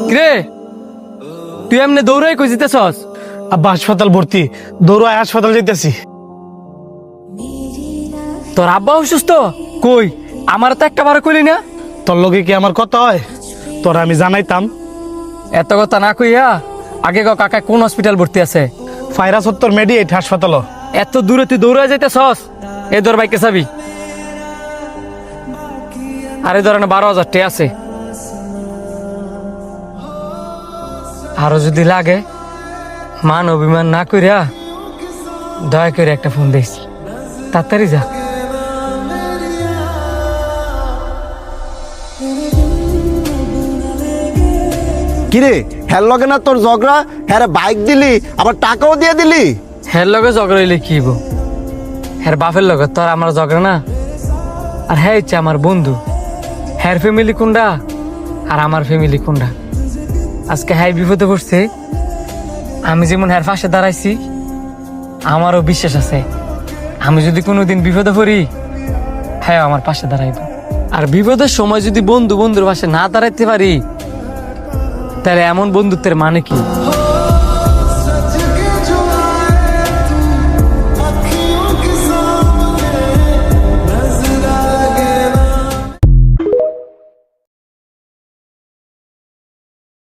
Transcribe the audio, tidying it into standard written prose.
কিরে তুই এমনি দৌড়াই কই যেতেছস? আব্বা হাসপাতাল ভর্তি, দৌড়ায় হাসপাতাল যেতেছি। তোর আব্বা অসুস্থ? কই আমার তো একটা বারো কইলি না। তোর লগে কি আমার কথা হয়? তোরা আমি জানাইতাম। এত কথা না কইয়া আগে ক কাকা কোন হসপিটাল ভর্তি আছে? ফায়রা সত্তর মেডিয়েট হাসপাতাল। এত দূরে তুই দৌড়ায় যাইতেছস? এ ধর বাইকে চাবি। আরে ধরেন 12,000 টাকা আছে। আরো যদি লাগে মান অভিমান না কইরা দয়া করে একটা ফোন দিস, তাড়াতাড়ি যা। কিরে হের লগে না তোর ঝগড়া? হ্যাঁ বাইক দিলি আবার টাকাও দিয়ে দিলি। হের লগে ঝগড়া হইলে কি হইব? হের বাপের লগে তোর আমার ঝগড়া না। আর হ্যাঁ ইচ্ছে আমার বন্ধু। হ্যার ফ্যামিলি কোনটা আর আমার ফ্যামিলি কোনটা? আজকে হ্যাঁ বিপদে পড়ছে, আমি যেমন হ্যার পাশে দাঁড়াইছি আমারও বিশ্বাস আছে আমি যদি কোনোদিন বিপদে পড়ি হ্যাঁ আমার পাশে দাঁড়াইব। আর বিপদের সময় যদি বন্ধু বন্ধুর পাশে না দাঁড়াইতে পারি তাহলে এমন বন্ধুত্বের মানে কি?